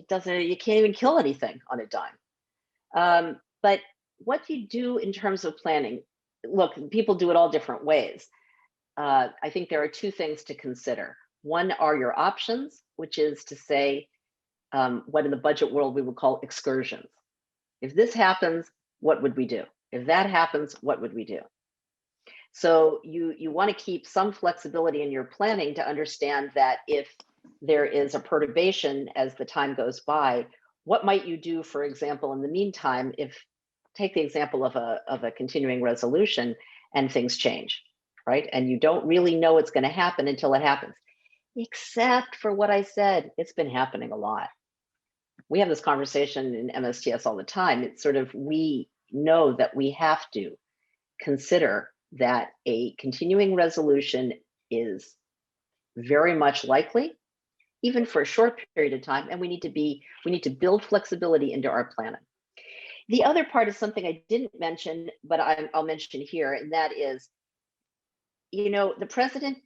can't even kill anything on a dime. But what you do in terms of planning, look, people do it all different ways. I think there are two things to consider. One are your options, which is to say, what in the budget world we would call excursions. If this happens, what would we do? If that happens, what would we do? So you want to keep some flexibility in your planning to understand that if there is a perturbation as the time goes by, what might you do, for example, in the meantime, take the example of a continuing resolution and things change, right? And you don't really know what's going to happen until it happens, except for what I said, it's been happening a lot. We have this conversation in MSTS all the time. It's sort of, we know that we have to consider that a continuing resolution is very much likely, even for a short period of time, and we need to build flexibility into our planning. The other part is something I didn't mention, but I'll mention here, and that is, the president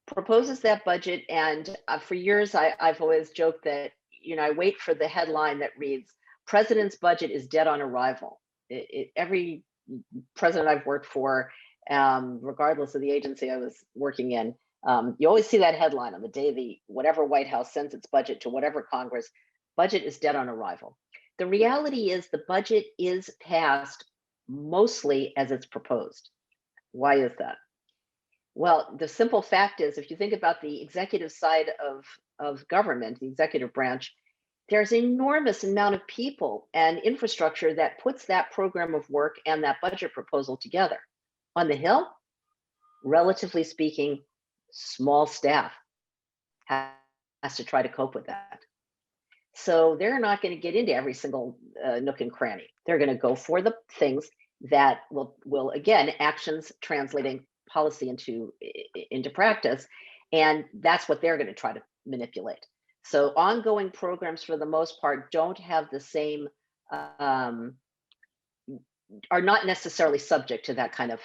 proposes that budget, and for years I've always joked that, I wait for the headline that reads, "President's budget is dead on arrival." Every president I've worked for, regardless of the agency I was working in, you always see that headline on the day whatever White House sends its budget to whatever Congress, budget is dead on arrival. The reality is the budget is passed mostly as it's proposed. Why is that? Well, the simple fact is, if you think about the executive side of government, the executive branch, there's an enormous amount of people and infrastructure that puts that program of work and that budget proposal together. On the Hill, relatively speaking, small staff has to try to cope with that. So they're not going to get into every single nook and cranny. They're going to go for the things that will again, actions translating policy into practice. And that's what they're going to try to manipulate. So ongoing programs, for the most part, don't have the same, are not necessarily subject to that kind of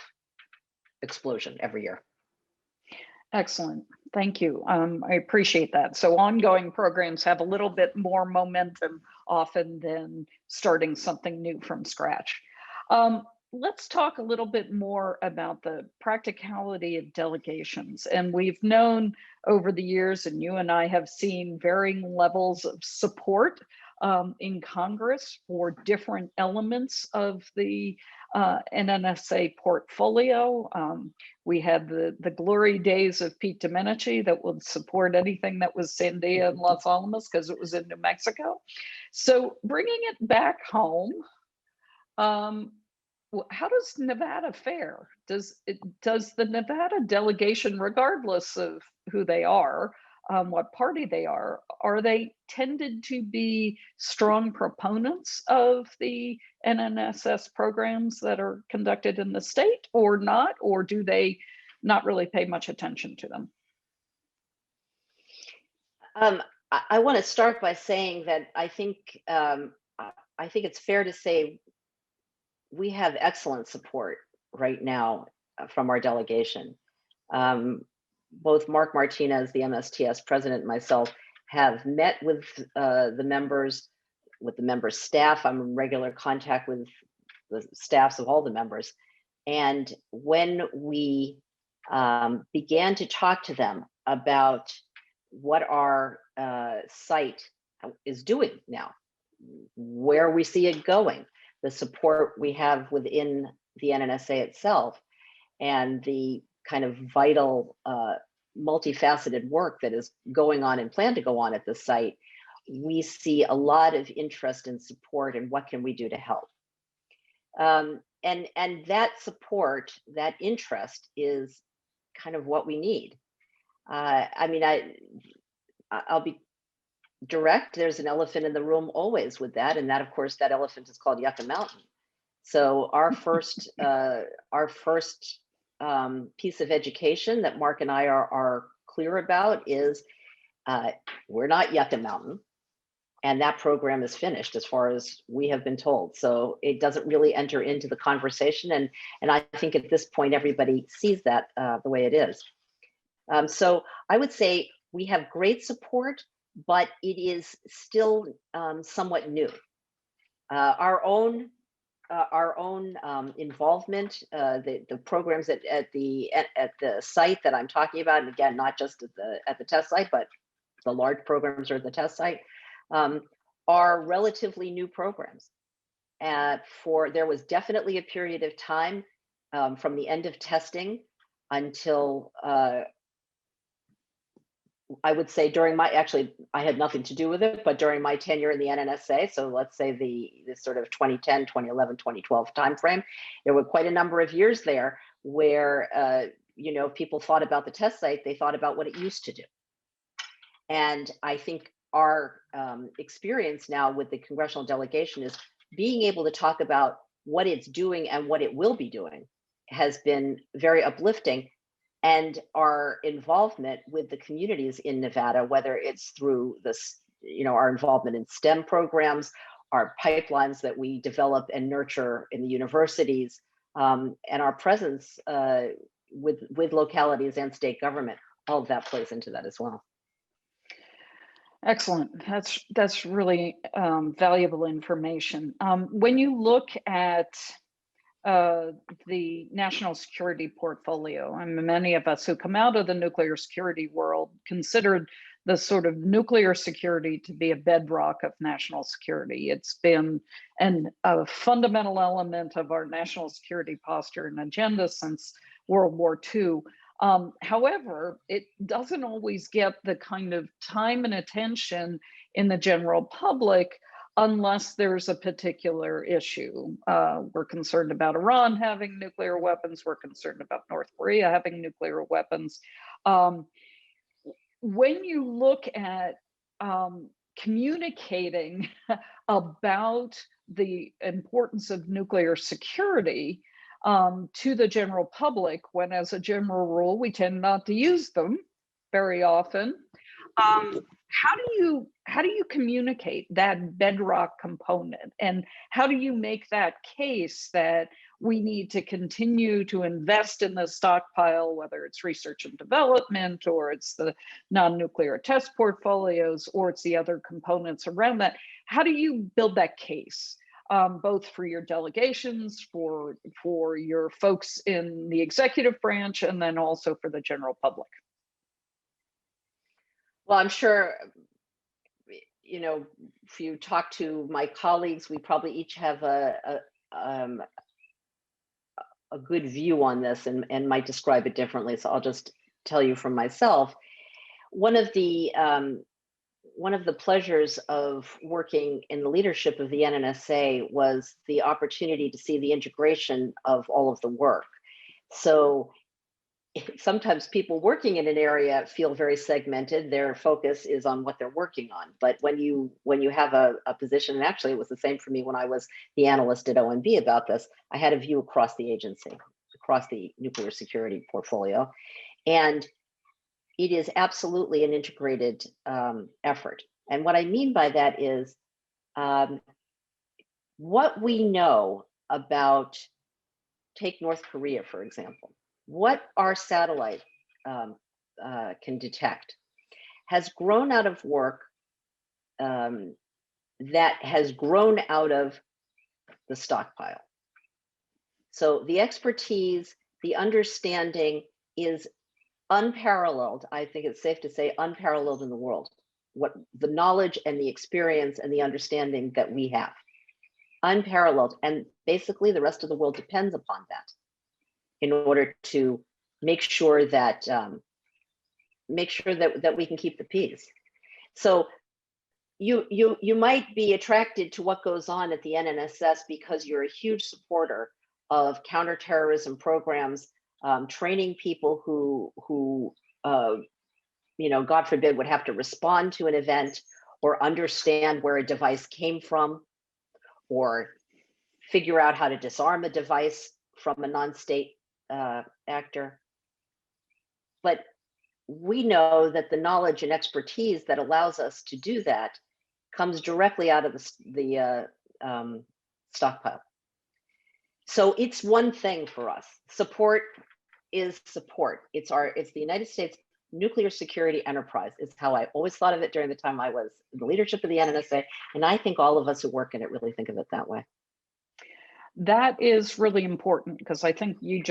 explosion every year. Excellent. Thank you. I appreciate that. So ongoing programs have a little bit more momentum often than starting something new from scratch. Let's talk a little bit more about the practicality of delegations. And we've known over the years, and you and I have seen varying levels of support in Congress for different elements of the NNSA portfolio. We had the glory days of Pete Domenici that would support anything that was Sandia and Los Alamos because it was in New Mexico. So bringing it back home, how does Nevada fare? Does the Nevada delegation, regardless of who they are, what party they are they tended to be strong proponents of the NNSS programs that are conducted in the state or not? Or do they not really pay much attention to them? I want to start by saying that I think it's fair to say we have excellent support right now from our delegation. Both Mark Martinez, the MSTS president, and myself have met with the members, with the members' staff. I'm in regular contact with the staffs of all the members. And when we began to talk to them about what our site is doing now, where we see it going, the support we have within the NNSA itself, and the kind of vital, multifaceted work that is going on and planned to go on at the site, we see a lot of interest and support and what can we do to help. And that support, that interest is kind of what we need. I mean, I'll be direct. There's an elephant in the room always with that, and that, of course, that elephant is called Yucca Mountain. So our first piece of education that Mark and I are clear about is we're not Yucca Mountain, and that program is finished as far as we have been told. So it doesn't really enter into the conversation, and I think at this point everybody sees that the way it is. So I would say we have great support, but it is still somewhat new. Our own involvement, the programs at the site that I'm talking about, and again, not just at the test site, but the large programs are at the test site, are relatively new programs. There was definitely a period of time from the end of testing until I would say during I had nothing to do with it, but during my tenure in the NNSA, so let's say the sort of 2010, 2011, 2012 timeframe, there were quite a number of years there where, people thought about the test site, they thought about what it used to do. And I think our experience now with the congressional delegation is being able to talk about what it's doing and what it will be doing has been very uplifting. And our involvement with the communities in Nevada, whether it's through this, our involvement in STEM programs, our pipelines that we develop and nurture in the universities, and our presence with localities and state government, all of that plays into that as well. Excellent. That's really valuable information. When you look at the national security portfolio, I mean, many of us who come out of the nuclear security world considered the sort of nuclear security to be a bedrock of national security. It's been a fundamental element of our national security posture and agenda since World War II. However, it doesn't always get the kind of time and attention in the general public unless there's a particular issue. We're concerned about Iran having nuclear weapons. We're concerned about North Korea having nuclear weapons. When you look at communicating about the importance of nuclear security to the general public, when as a general rule, we tend not to use them very often, how do you communicate that bedrock component, and how do you make that case that we need to continue to invest in the stockpile, whether it's research and development, or it's the non-nuclear test portfolios, or it's the other components around that? How do you build that case, both for your delegations, for your folks in the executive branch, and then also for the general public? Well, I'm sure you know, if you talk to my colleagues, we probably each have um, a good view on this and might describe it differently. So I'll just tell you from myself. One of the pleasures of working in the leadership of the NNSA was the opportunity to see the integration of all of the work. So sometimes people working in an area feel very segmented. Their focus is on what they're working on. But when you have a position, and actually it was the same for me when I was the analyst at OMB about this, I had a view across the agency, across the nuclear security portfolio. And it is absolutely an integrated effort. And what I mean by that is what we know about, take North Korea, for example, what our satellite can detect has grown out of work that has grown out of the stockpile. So the expertise, the understanding is unparalleled. I think it's safe to say unparalleled in the world. What the knowledge and the experience and the understanding that we have, unparalleled. And basically the rest of the world depends upon that in order to make sure that that we can keep the peace. So you might be attracted to what goes on at the NNSS because you're a huge supporter of counterterrorism programs, training people who you know, God forbid, would have to respond to an event or understand where a device came from, or figure out how to disarm a device from a non-state actor. But we know that the knowledge and expertise that allows us to do that comes directly out of the stockpile. So it's one thing for us. Support is support. It's the United States nuclear security enterprise is how I always thought of it during the time I was in the leadership of the NNSA. And I think all of us who work in it really think of it that way. That is really important, because I think you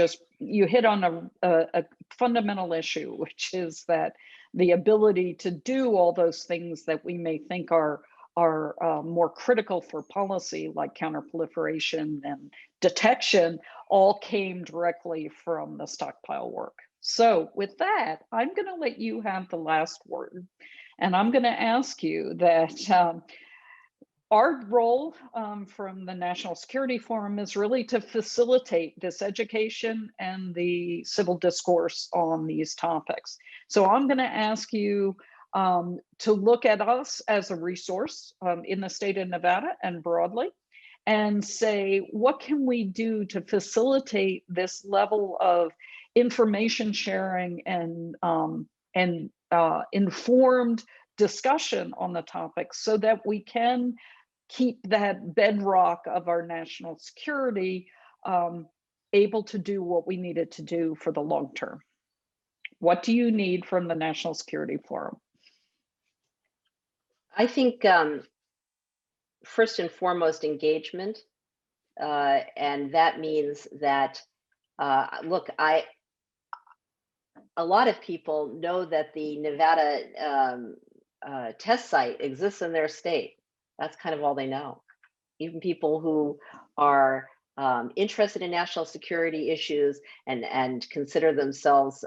hit on a fundamental issue, which is that the ability to do all those things that we may think are more critical for policy, like counterproliferation and detection, all came directly from the stockpile work. So with that, I'm going to let you have the last word, and I'm going to ask you that our role from the National Security Forum is really to facilitate this education and the civil discourse on these topics. So I'm going to ask you to look at us as a resource in the state of Nevada and broadly, and say, what can we do to facilitate this level of information sharing and informed discussion on the topic, so that we can keep that bedrock of our national security able to do what we need it to do for the long term. What do you need from the National Security Forum? I think first and foremost, engagement. And that means that, look, a lot of people know that the Nevada test site exists in their state. That's kind of all they know. Even people who are interested in national security issues and consider themselves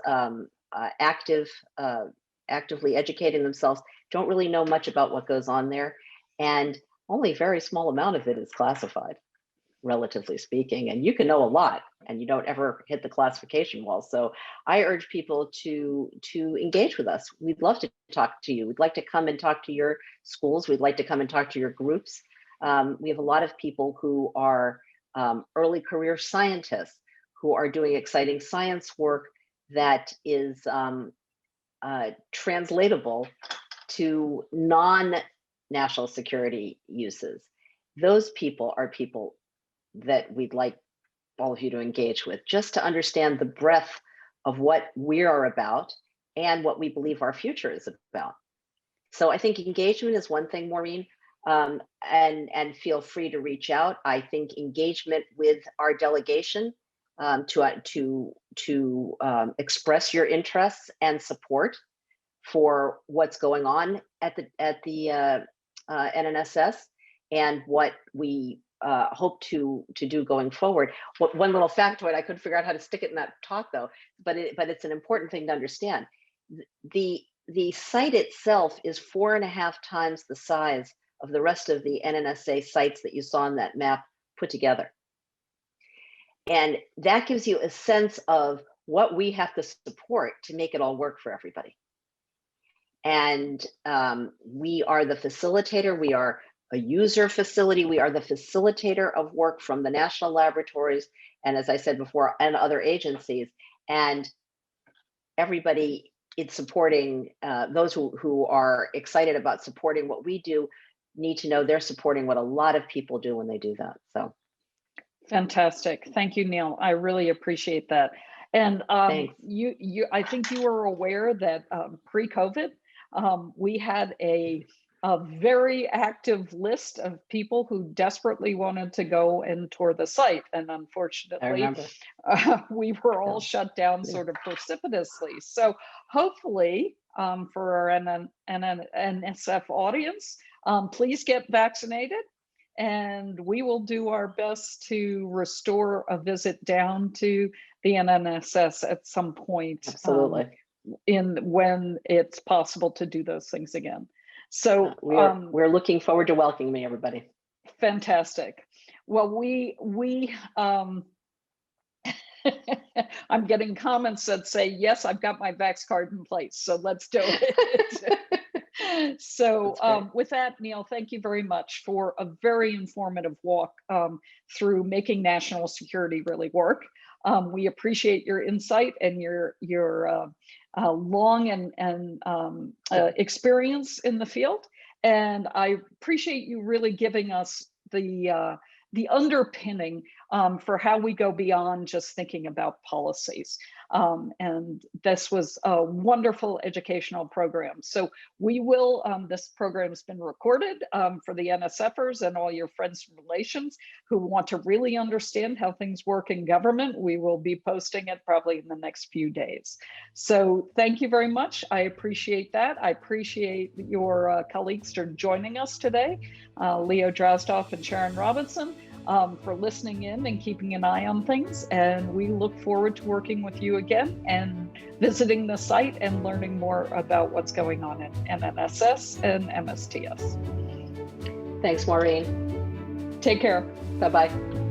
actively educating themselves don't really know much about what goes on there. And only a very small amount of it is classified, relatively speaking. And you can know a lot and you don't ever hit the classification wall. So I urge people to engage with us. We'd love to talk to you. We'd like to come and talk to your schools. We'd like to come and talk to your groups. We have a lot of people who are early career scientists who are doing exciting science work that is translatable to non-national security uses. Those people are people that we'd like all of you to engage with, just to understand the breadth of what we are about and what we believe our future is about. So I think engagement is one thing, Maureen, and feel free to reach out. I think engagement with our delegation to express your interests and support for what's going on at the NNSS and what we hope to do going forward. One little factoid, I couldn't figure out how to stick it in that talk though, but it's an important thing to understand. The site itself is 4.5 times the size of the rest of the NNSA sites that you saw on that map put together. And that gives you a sense of what we have to support to make it all work for everybody. And we are the facilitator. We are a user facility. We are the facilitator of work from the national laboratories, and as I said before, and other agencies. And everybody is supporting, those who are excited about supporting what we do need to know they're supporting what a lot of people do when they do that. So. Fantastic. Thank you, Neile. I really appreciate that. And I think you were aware that pre-COVID, we had a very active list of people who desperately wanted to go and tour the site. And unfortunately, we were all shut down sort of precipitously. So hopefully for our NSF audience, please get vaccinated. And we will do our best to restore a visit down to the NNSS at some point. Absolutely. When it's possible to do those things again. So we're looking forward to welcoming everybody. Fantastic. Well, I'm getting comments that say, yes, I've got my Vax card in place, so let's do it. So with that, Neile, thank you very much for a very informative walk through making national security really work. We appreciate your insight and your long and experience in the field. And I appreciate you really giving us the underpinning for how we go beyond just thinking about policies. And this was a wonderful educational program. So we will, this program has been recorded for the NSFers and all your friends and relations who want to really understand how things work in government. We will be posting it probably in the next few days. So thank you very much. I appreciate that. I appreciate your colleagues for joining us today, Leo Drozdoff and Sharon Robinson, for listening in and keeping an eye on things. And we look forward to working with you again and visiting the site and learning more about what's going on in NNSS and MSTS. Thanks, Maureen. Take care. Bye-bye.